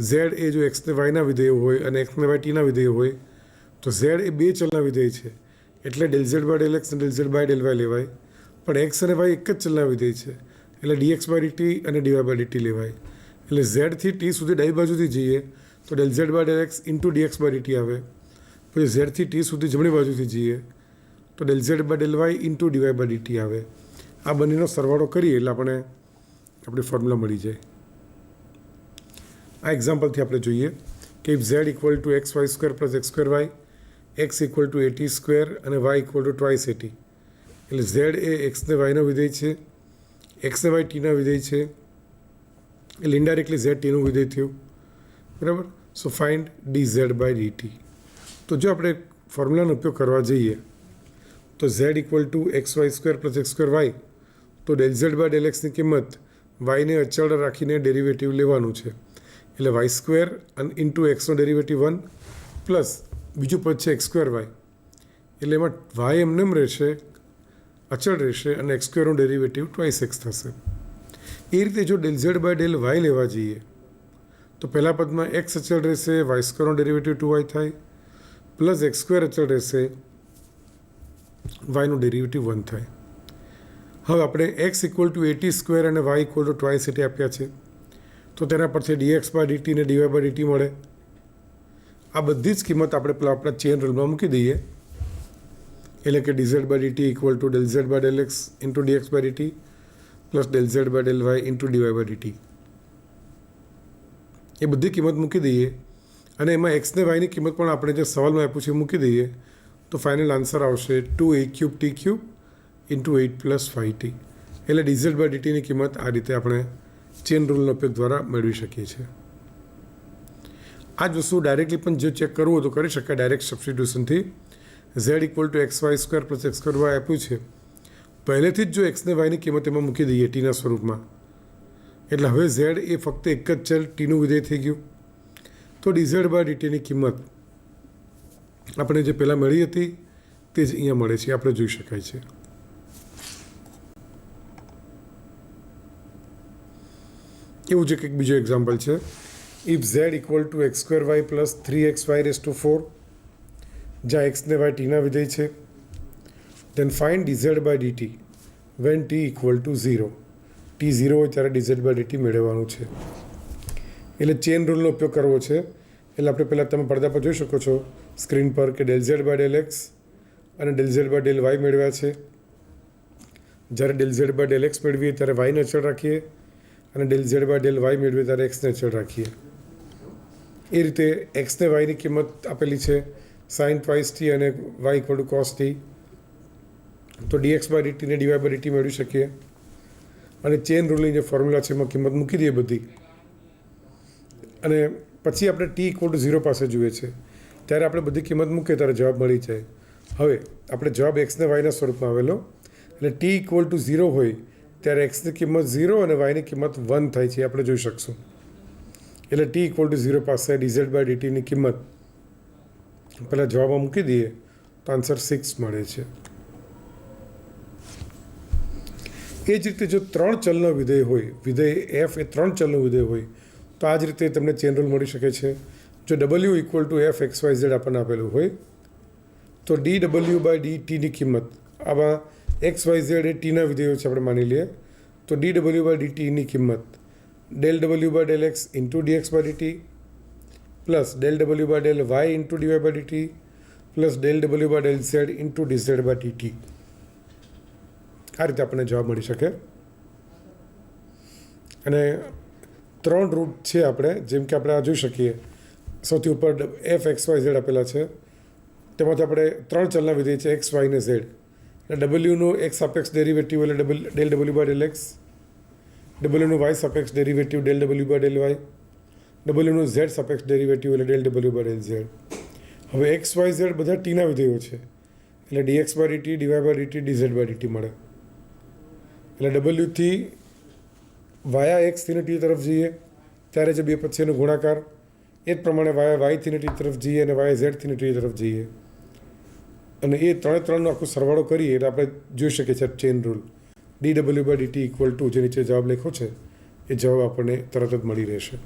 Z એ જો x ને વાયના વિધેયો હોય અને એક્સ ને વાય ટીના વિધેયો હોય તો ઝેડ એ બે ચલના વિધેય છે એટલે del Z by del x અને del Z by del y લેવાય. પણ એક્સ અને વાય એક જ ચલના વિધેય છે એટલે ડીએક્સ બાય ડીટી અને ડીવાય બાય ડીટી લેવાય. એટલે ઝેડથી ટી સુધી ડાબી બાજુથી જઈએ તો del Z by del x into dx by dt આવે. પછી ઝેડથી ટી સુધી જમણી બાજુથી જઈએ તો del Z by del Y into DY by dt આવે. આ બંનેનો સરવાળો કરીએ એટલે આપણી ફોર્મ્યુલા મળી જાય. આ એક્ઝામ્પલથી આપણે જોઈએ કે if z equal to x y square plus x square y, x equal to a t square અને y equal to twice a t. એટલે ઝેડ એ એક્સને વાયનો વિધેય છે, એક્સને વાય ટીના વિધેય છે, એટલે ઇન્ડાયરેક્ટલી ઝેડ ટીનું વિધેય થયું. બરાબર. So find d z by d t. તો જો આપણે ફોર્મ્યુલાનો ઉપયોગ કરવા જઈએ તો z equal to x y square plus x square y, તો ડેલ ઝેડ બાય ડેલ એક્સની કિંમત વાયને અચળ રાખીને ડેરિવેટિવ લેવાનું છે. એટલે વાય સ્ક્વેર અને ઇન્ટુ એક્સનો ડેરિવેટિવ 1 પ્લસ બીજું પદ છે એક્સ સ્ક્વેર વાય, એટલે એમાં વાય એમને એમ રહેશે, અચળ રહેશે અને એક્સ સ્ક્વેરનું ડેરિવેટિવ ટ્વાઇસ એક્સ થશે. એ રીતે જો del Z by del y લેવા જઈએ તો પહેલા પદમાં એક્સ અચળ રહેશે, વાય સ્ક્વેરનો ડેરિવેટિવ 2y થાય, પ્લસ એક્સ સ્ક્વેર અચળ રહેશે, વાયનું ડેરિવેટિવ 1 થાય. હવે આપણે x equal to a t square અને y equal to twice a t આપ્યા છે તો તેના પરથી ડીએક્સ બાય ડીટી ને ડીવાય બાય ડીટી મળે. આ બધી જ કિંમત આપણે પેલા આપણા ચેન રૂલમાં મૂકી દઈએ. એટલે કે d z by DT equal to del Z by del x into dx by DT plus del Z by del Y into DY by d t. એ બધી કિંમત મૂકી દઈએ અને એમાં એક્સને વાયની કિંમત પણ આપણે જે સવાલમાં આપ્યું છે મૂકી દઈએ તો ફાઇનલ આન્સર આવશે 2a cube T cube into 8 plus 5t. એટલે ડીઝેડ બાય ડીટીની કિંમત આ રીતે આપણે ચેન રૂલનો ઉપયોગ દ્વારા મેળવી શકીએ છીએ. આ જ વસ્તુ ડાયરેક્ટલી પણ જો ચેક કરવું હોય તો કરી શકાય ડાયરેક્ટ સબસ્ટિટ્યુશનથી. Z equal to x y square plus x square y આપ્યું છે, પહેલેથી જ જો એક્સને વાયની કિંમત એમાં મૂકી દઈએ ટીના સ્વરૂપમાં, એટલે હવે ઝેડ એ ફક્ત એક જ ચલ ટીનું વિધેય થઈ ગયું. તો ડીઝેડ બાય ડીટીની કિંમત આપણે જે પહેલાં મળી હતી તે જ અહીંયા મળે છે, આપણે જોઈ શકાય છે. એવું જ એક બીજો એક્ઝામ્પલ છે. If z equal to x square y plus 3x y raise to 4, જ્યાં એક્સને વાય ટીના વિધેય છે, then find dz by dt when t equal to 0. T 0 હોય ત્યારે ડીઝેડ બાય ડીટી મેળવવાનું છે. એટલે ચેન રૂલનો ઉપયોગ કરવો છે. એટલે આપણે પહેલાં તમે પડદા પર જોઈ શકો છો સ્ક્રીન પર કે del Z by del x અને del Z by del y મેળવ્યા છે. જ્યારે del Z by del x મેળવીએ ત્યારે વાયને અચળ રાખીએ અને del Z by del y મેળવીએ ત્યારે એક્સને અચળ રાખીએ. એ રીતે એક્સને વાયની કિંમત આપેલી છે સાઇન ટ્વાઇસ ટી અને y equal to cos t, તો ડીએક્સ બાય ડીટીને ડીવાય બાય ડીટી મેળવી શકીએ. અને ચેન રૂલની જે ફોર્મ્યુલા છે એમાં કિંમત મૂકી દઈએ બધી, અને પછી આપણે ટી ઇક્વલ ટુ 0 પાસે જોઈએ છે ત્યારે આપણે બધી કિંમત મૂકીએ ત્યારે જવાબ મળી જાય. હવે આપણે જવાબ એક્સને વાયના સ્વરૂપમાં આવેલો, એટલે ટી ઇક્વલ ટુ 0 હોય ત્યારે એક્સની કિંમત 0 અને વાયની કિંમત 1 થાય છે, આપણે જોઈ શકશું. એટલે ટી ઇક્વલ ટુ 0 પાસે ડીઝેડ બાય ડીટીની કિંમત પહેલાં જવાબમાં મૂકી દઈએ તો આન્સર 6 મળે છે. એ જ રીતે જો 3 ચલનો વિધેય હોય, વિધેય એફ એ 3 ચલનું વિધેય હોય તો આ જ રીતે તમને ચેન રૂલ મળી શકે છે. જો W equal to F x Y Z આપણને આપેલું હોય તો ડી ડબલ્યુ બાય ડી ટીની કિંમત, આમાં એક્સ વાય ઝેડ એ ટીના વિધેયો છે આપણે માની લઈએ, તો ડી ડબલ્યુ બાય ડી ટીની કિંમત del W by del x into dx by DT plus del W by del Y into DY by DT plus del W by del Z into dz by dt. આ રીતે આપણને જવાબ મળી શકે. અને 3 route છે આપણે, જેમ કે આપણે આ જોઈ શકીએ સૌથી ઉપર એફ એક્સ વાય ઝેડ આપેલા છે, તેમાંથી આપણે 3 ચલના વિધેય છે એક્સ વાય ને ઝેડ. ડબલ્યુનું એક્સ સાપેક્ષ ડેરિવેટિવ એટલે del W by del x, ડબલ્યુનું વાય સાપેક્ષ derivative del W by del y, ડબલ્યુનું ઝેડ સાપેક્ષ ડેરિવેટિવ એટલે del W by del z. હવે એક્સ વાય ઝેડ બધા ટીના વિધેયો છે એટલે dx by d t, d y by d t, d z by d t મળે. એટલે ડબલ્યુથી વાયા એક્સથી ને ટી તરફ જઈએ ત્યારે જે બે પછીનો ગુણાકાર, એ જ પ્રમાણે વાયથી ને ટી તરફ જઈએ અને વાય ઝેડથી ને ટી તરફ જઈએ, અને એ 3નો આખો સરવાળો કરીએ એટલે આપણે જોઈ શકીએ છીએ chain rule d W by DT equal to જે નીચે જવાબ લખ્યો છે એ જવાબ આપણને તરત જ મળી રહેશે.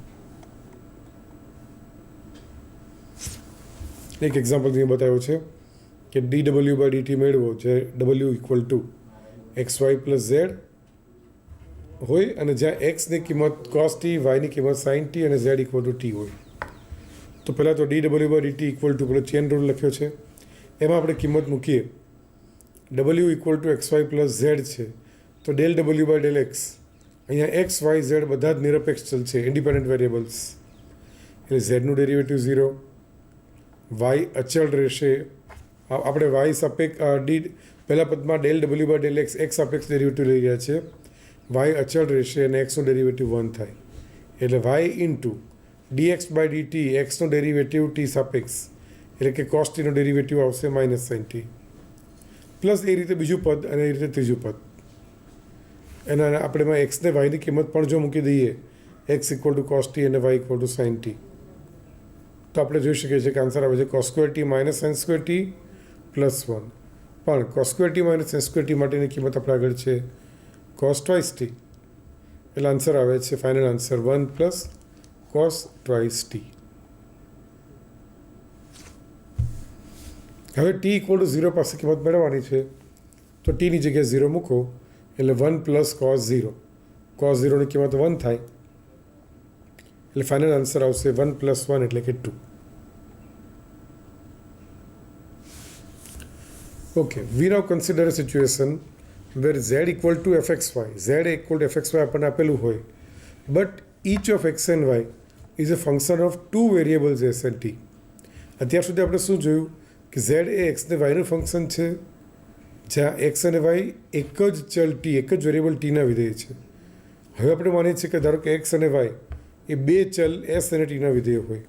એક એક્ઝામ્પલ મેં બતાવ્યો છે કે dw/dt મેળવો જે w equal to x y plus z હોય અને જ્યાં એક્સની કિંમત કોસ ટી, વાયની કિંમત સાઇન ટી અને ઝેડ ઇક્વલ ટુ ટી હોય. તો પહેલાં તો dw/dt ઇક્વલ ટુ પેલો ચેન રૂલ લખ્યો છે, એમાં આપણે કિંમત મૂકીએ. w equal to x y plus z છે, તો ડેલ w/x અહીંયા એક્સ વાય ઝેડ બધા જ નિરપેક્ષ ચલ છે, ઇન્ડિપેન્ડન્ટ વેરિયેબલ્સ, એટલે ઝેડનું ડેરિવેટિવ 0, વાય અચળ રહેશે. આપણે વાય સાપેક્ષ પહેલા પદમાં ડેલ w/x એક્સ સાપેક્ષ ડેરિવેટિવ લઈ રહ્યા છે, વાય અચળ રહેશે અને એક્સનું ડેરિવેટિવ 1 થાય, એટલે વાય ઇન્ટુ dx/dt એક્સનું ડેરિવેટિવ ટી સાપેક્ષ એટલે કે કોસ ટીનો ડેરિવેટિવ આવશે માઇનસ સાઇન ટી, પ્લસ એ રીતે બીજું પદ અને એ રીતે ત્રીજું પદ. એના આપણે એમાં એક્સને વાયની કિંમત પણ જો મૂકી દઈએ, x equal to cos t અને y equal to sine t, તો આપણે જોઈ શકીએ છીએ કે આન્સર આવે છે cos square t minus sine square t plus 1. પણ cos square t minus sine square t માટેની કિંમત આપણે આગળ છે કોસ ટ્વાઇસ ટી, એટલે આન્સર આવે છે final answer 1 plus cos twice t. હવે ટી ઇક્વલ ટુ 0 પાસે કિંમત મેળવવાની છે, તો ટીની જગ્યાએ 0 મૂકો એટલે 1 પ્લસ કોસ 0. કોસ 0ની કિંમત 1 થાય, એટલે ફાઇનલ આન્સર આવશે 1 પ્લસ 1 એટલે કે 2. Okay, we now consider a situation where z equal to fxy, z equal to fxy આપણને આપેલું હોય, but each of x and y is a function of two variables s and t. અત્યાર સુધી આપણે શું જોયું કે z એ x ને y નું ફંક્શન છે, જ્યાં x અને y એક જ ચલ t, એક જ વેરિયેબલ ટીના વિધેય છે. હવે આપણે માનીએ છીએ કે ધારો કે x અને y એ બે ચલ s અને ટીના વિધેય હોય,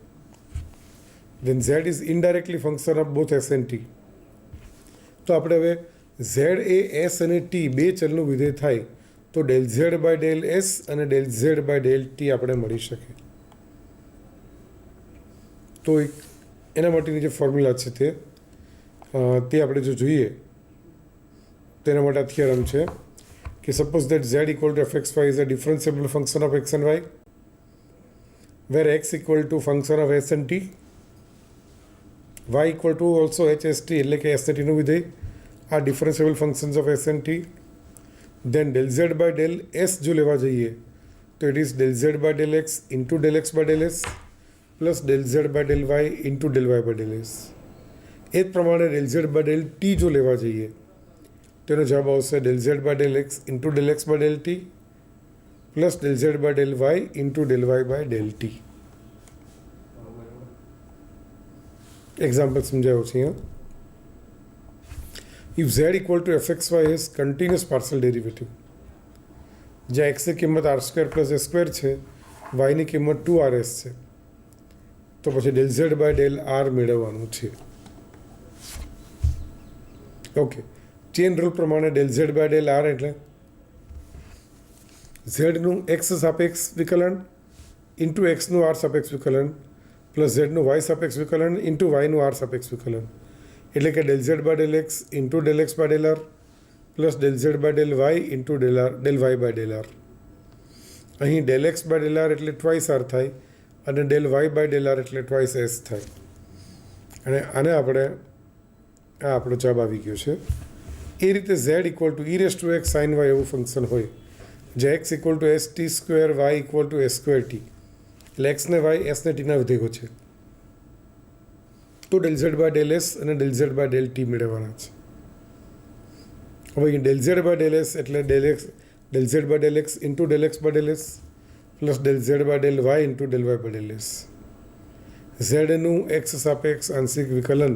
then z is indirectly function of both s and t. તો આપણે હવે z એ s અને t બે ચલનું વિધેય થાય તો del Z by del s અને del Z by del t આપણે મળી શકે. તો એના માટેની જે ફોર્મ્યુલા છે તે આપણે જો જોઈએ તેના માટે આ થિયરમ છે કે suppose that Z equal to fxy is a ડિફરન્શિયેબલ function of x and y where x equal to function of s and t, y equal to also h s t એટલે કે s અને ટીનું વિધેય આ differentiable functions of s and t. Then del Z by del s જો લેવા જઈએ તો it is del Z by del x into del x by del S plus del Z by del Y into del Y by del s. એ જ પ્રમાણે del Z by del t જો લેવા જઈએ તેનો જવાબ આવશે del Z by del x into del x by del T plus del Z by del Y into del Y by del t. Example સમજાવ્યો છે અહીંયા. If z equal to fxy has continuous partial derivative, જ્યાં x ની કિંમત r² plus s² છે, y ની કિંમત 2rs છે, તો પછી del Z by del R મેળવવાનું છે. ઓકે, ચેન રૂલ પ્રમાણે del Z by del R એટલે ઝેડનું એક્સ સાપેક્ષ વિકલન ઇન્ટુ એક્સનું આર સાપેક્ષ વિકલન પ્લસ ઝેડનું વાય સાપેક્ષ વિકલન ઇન્ટુ વાયનું આર સાપેક્ષ વિકલન, એટલે કે del Z by del x into del x by del r plus del Z by del Y into del Y by del r. અહીં del x by del R એટલે twice r થાય અને del Y by del R એટલે twice s થાય. અને આને આપણે આ આપણો જવાબ આવી ગયો છે. એ રીતે z equal to e raise to x sine y એવું ફંક્શન હોય, જે x equal to s t square y equal to s square t, એટલે એક્સને વાય એસને ટીના વિધેયો છે, તો del Z by del s અને del Z by del t મેળવવાના છે. હવે del Z by del s એટલે del Z by del x into del x by del S plus del Z by del Y into del Y by del s. ઝેડનું x સાપેક્ષ આંશિક વિકલન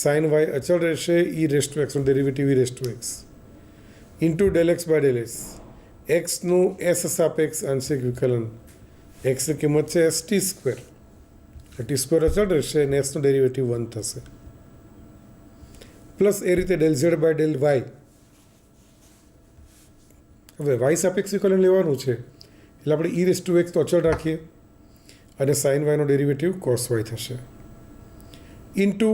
sine y અચળ રહેશે, e raise to એક્સનું derivative e raise to x into del x by del s. એક્સનું s સાપેક્ષ આંશિક વિકલન, એક્સની કિંમત છે s t square, t square અચળ રહેશે અને એસનું ડેરિવેટિવ 1 થશે, પ્લસ એ રીતે del Z by del Y. હવે વાય સાપેક્ષ વિકલન લેવાનું છે એટલે આપણે ઈ રેસ ટુ એક્સ તો અચળ રાખીએ અને સાઇન વાયનો ડેરિવેટિવ કોસ વાય થશે into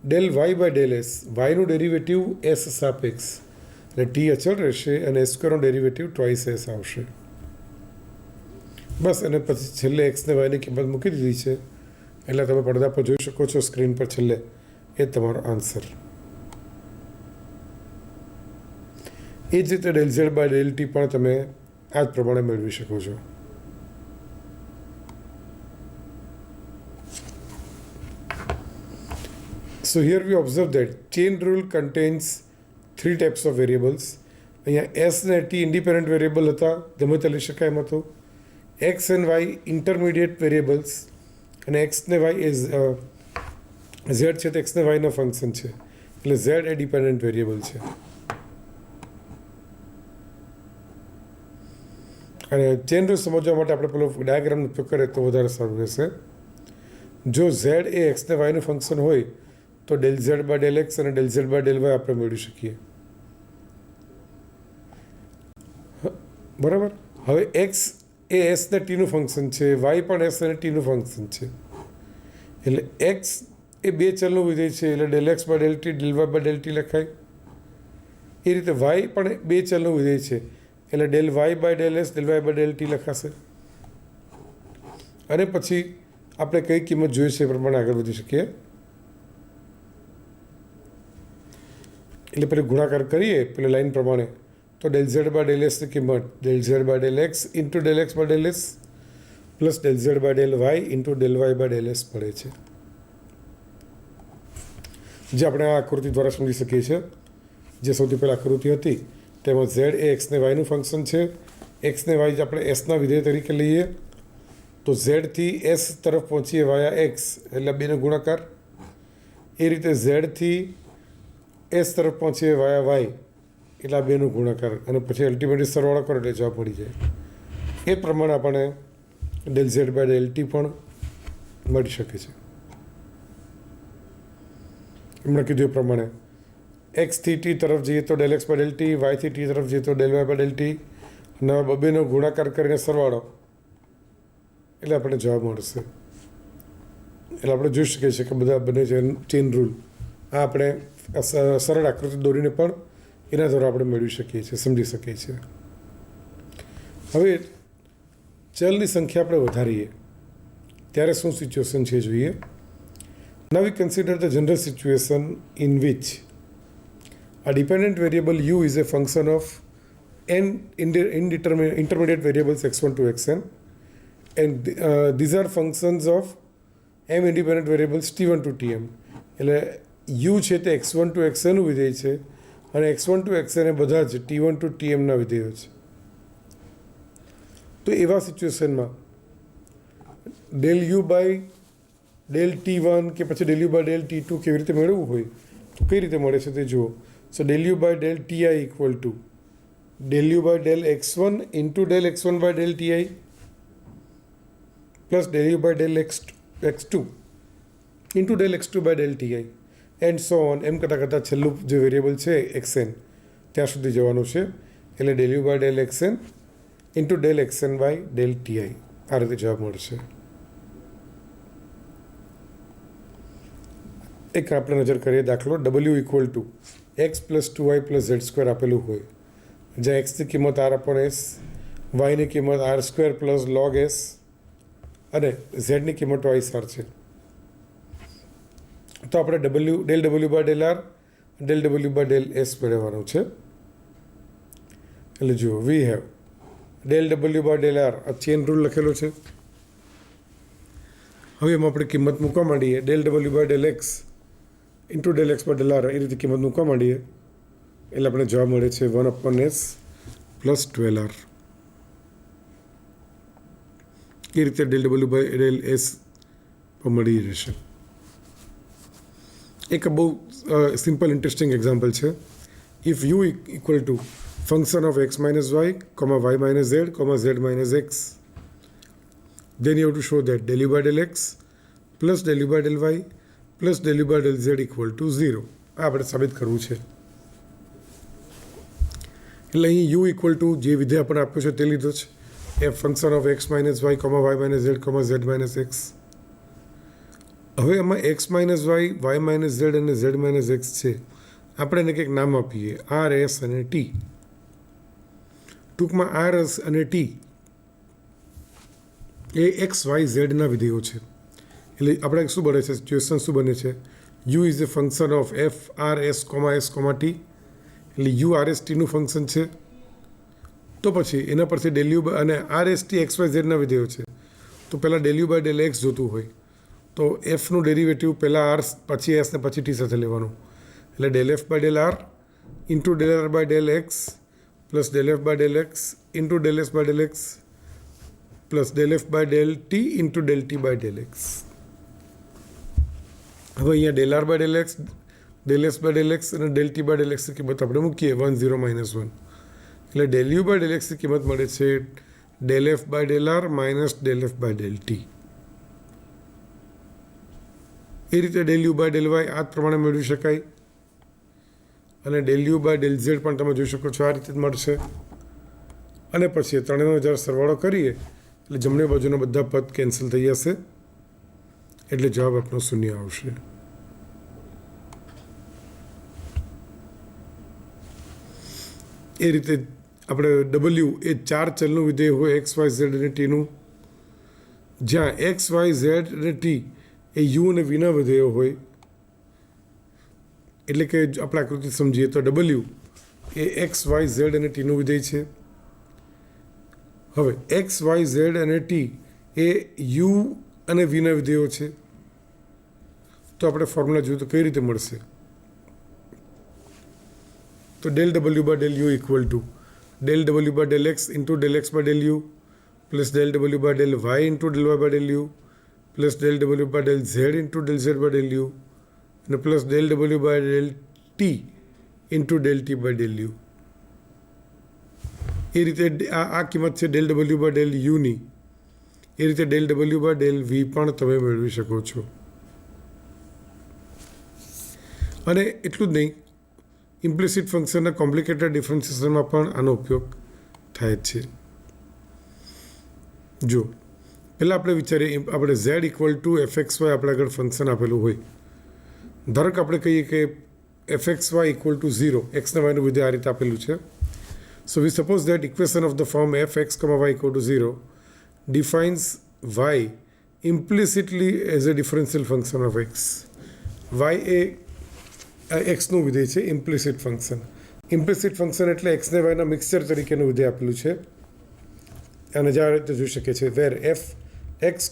del Y by del s, વાયનું ડેરિવેટિવ એસ સાપેક્ષ એટલે ટી અચળ રહેશે અને એસ સ્ક્વેરનો ડેરિવેટિવ ટ્વાઇસ એસ આવશે. બસ, અને પછી છેલ્લે એક્સને વાયની કિંમત મૂકી દીધી છે એટલે તમે પડદા પર જોઈ શકો છો સ્ક્રીન પર છેલ્લે એ તમારો આન્સર. એ જ રીતે del Z by del T પણ તમે આ જ પ્રમાણે મેળવી શકો છો. So here we observe that chain rule contains 3 types of variables. અહીંયા એસ ને ટી ઇન્ડિપેન્ડન્ટ વેરિયેબલ હતા, ગમે તે લઈ શકાય એમ હતું. X and Y intermediate variables, અને એક્સ ને વાય એ ઝેડ છે તો એક્સ ને વાયના ફંક્શન છે, એટલે ઝેડ એ ડિપેન્ડન્ટ વેરિયેબલ છે. અને ચેન રૂલ સમજવા માટે આપણે પેલો ડાયાગ્રામનો ઉપયોગ કરીએ તો વધારે સારું રહેશે. જો ઝેડ એ એક્સ ને વાયનું ફંક્શન હોય તો del Z by del x અને del Z by del y આપણે મેળવી શકીએ. બરાબર. હવે એક્સ એ એસ ને ટીનું ફંક્શન છે, વાય પણ એસ અને ટીનું ફંક્શન છે, એટલે એક્સ એ બે ચલનું વિધેય છે, એટલે del x by del T del Y by del T લખાય. એ રીતે વાય પણ બે ચલનું વિધેય છે, એટલે del Y by del S del Y by del T લખાશે. અને પછી આપણે કઈ કિંમત જોઈએ છે એ પ્રમાણે આગળ વધી શકીએ. એટલે પેલું ગુણાકાર કરીએ પેલી લાઈન પ્રમાણે તો ડેલ ઝેડ બાય ડેલ એસની કિંમત del Z by del x into del x by del S plus del Z by del Y into del Y by del S પડે છે, જે આપણે આ આકૃતિ દ્વારા સમજી શકીએ છીએ. જે સૌથી પહેલાં આકૃતિ હતી તેમાં ઝેડ એ એક્સ ને વાયનું ફંક્શન છે. એક્સ ને વાય આપણે એસના વિધેય તરીકે લઈએ તો ઝેડથી એસ તરફ પહોંચીએ વાયા એક્સ એટલે બેનો ગુણાકાર. એ રીતે ઝેડથી એસ તરફ પહોંચીએ વાયા વાય એટલે આ બેનો ગુણાકાર, અને પછી અલ્ટિમેટલી સરવાળો કરો એટલે જવાબ મળી જાય. એ પ્રમાણે આપણને del Z by del T પણ મળી શકે છે. એમણે કીધું એ પ્રમાણે એક્સથી ટી તરફ જઈએ તો del x by del t, વાયથી ટી તરફ જઈએ તો del Y by del t, અને બબેનો ગુણાકાર કરીને સરવાળો એટલે આપણને જવાબ મળશે. એટલે આપણે જોઈ શકીએ છીએ કે બધા બંને ચેન રૂલ આ આપણે સરળ આકૃતિ દોરીને પણ એના દ્વારા આપણે મેળવી શકીએ છીએ, સમજી શકીએ છીએ. હવે ચલની સંખ્યા આપણે વધારીએ ત્યારે શું સિચ્યુએશન છે જોઈએ. Now we consider the general situation in which a dependent variable u is a function of n intermediate variables x1 to xn, and these are functions of m independent variables t1 to tm. એટલે u છે તે x1 to xn નું વિધેય છે અને x1 to xn એ બધા જ t1 to tm ના વિધેયો છે. તો એવા સિચ્યુએશનમાં del you by del t one કે પછી del you by del t two કેવી રીતે મેળવવું હોય તો કઈ રીતે મળે છે તે જુઓ. So del u by del ti equal to del u by del x1 into del x1 by del ti plus del u by del x2 into del x2 by del ti and so on. એમ કરતાં કરતાં છેલ્લું જે variable છે xn ત્યાં સુધી જવાનું છે, એટલે del u by del xn into del xn by del ti આ રીતે જવાબ મળશે. એક આપણે નજર કરીએ દાખલો. w equal to x plus 2y plus Z square આપેલું હોય, જ્યાં એક્સની કિંમત આર અપોન એસ, વાયની કિંમત R square plus log S અને ઝેડની કિંમત વાય આર છે. તો આપણે del W by del R del W by del S મેળવવાનું છે. એટલે જુઓ we have del W by del R, આ ચેન રૂલ લખેલો છે. હવે એમાં આપણે કિંમત મૂકવા માંડીએ del W by del x into del x by del R, એ રીતે કિંમત મૂકવા માંડીએ એટલે આપણે જવાબ મળે છે 1 અપોન એસ પ્લસ 12r. એ રીતે del W by del S મળી રહેશે. એક બહુ સિમ્પલ ઇન્ટરેસ્ટિંગ એક્ઝામ્પલ છે. If you equal to function of x minus Y comma Y minus Z comma Z minus X, then you have to show that del u by del x plus del u by del y plus del u by del z equal to 0. આ આપણે સાબિત કરવું છે. એટલે અહીં u equal to જે વિધેય આપણે આપ્યો છે તે લીધો છે, એ function of x minus Y comma Y minus Z comma Z minus x. હવે એમાં x minus y minus z અને ઝેડ માઇનસ એક્સ છે, આપણે એને કંઈક નામ આપીએ આર એસ અને ટી. ટૂંકમાં આર એસ અને ટી એ એક્સ વાય ઝેડના વિધેયો છે, એટલે આપણે શું બને છે, સિચ્યુએશન શું બને છે, u is a function of f r s comma t, એટલે યુ આર એસ ટીનું ફંક્શન છે. તો પછી એના પરથી ડેલ યુ અને r s t x y ઝેડના વિધેયો છે, તો પહેલાં del you by del x જોતું હોય તો એફનું ડેરિવેટિવ પહેલાં આર પછી એસ ને પછી ટી સાથે લેવાનું. એટલે del f by del r into del r by del x plus del f by del x into del s by del x plus del f by del t into del t by del x. હવે અહીંયા del r by del x, del s by del x અને del t by del એક્સની કિંમત આપણે મૂકીએ 1 0 -1. એટલે del you by del એક્સની કિંમત મળે છે del f by del r minus del f by del t. એ રીતે del you by del Y આ જ પ્રમાણે મેળવી શકાય. અને del you by del Z પણ તમે જોઈ શકો છો આ રીતે જ મળશે. અને પછી ત્રણેયનો જ્યારે સરવાળો કરીએ એટલે જમણી બાજુના બધા પદ કેન્સલ થઈ જશે, એટલે જવાબ આપણો શૂન્ય આવશે. એ રીતે આપણે ડબલ્યુ એ 4 ચલનું વિધેય હોય એક્સ વાય ઝેડ અને ટીનું, જ્યાં એક્સ વાય ઝેડ અને ટી એ યુ અને વીના વિધેયો હોય. એટલે કે આપણે આકૃતિ સમજીએ તો ડબલ્યુ એ એક્સ વાય ઝેડ અને ટીનું વિધેય છે. હવે એક્સ વાય ઝેડ અને ટી એ યુ અને વીના વિધેયો છે. તો આપણે ફોર્મ્યુલા જોઈએ તો કઈ રીતે મળશે, તો del W by del you equal to del W by del x into del x by del you plus del W by del Y into del Y by del you plus del W by del Z into del Z by del u અને plus del W by del t into del t by del you. એ રીતે આ કિંમત છે del W by del યુની. એ રીતે del W by del V પણ તમે મેળવી શકો છો. અને એટલું જ નહીં, ઇમ્પ્લિસિટ ફંક્શનના કોમ્પ્લિકેટેડ ડિફરન્શિએશનમાં પણ આનો ઉપયોગ થાય જ છે. જો પહેલાં આપણે વિચારીએ, આપણે Z equal to F x Y આપણે આગળ ફંક્શન આપેલું હોય. ધારો કે આપણે કહીએ કે f x y equal to 0, એક્સને વાયનું વિધેય આ રીતે આપેલું છે. So we suppose that equation of the form f x y equal to 0 defines y implicitly as a differential function of x. y એ એક્સનું વિધેય છે, ઇમ્પ્લિસિટ ફંક્શન. ઇમ્પ્લિસિટ ફંક્શન એટલે એક્સને વાયના મિક્સચર તરીકેનું વિધેય આપેલું છે. અને જે આ રીતે જોઈ શકે છે વેર એફ એક્સ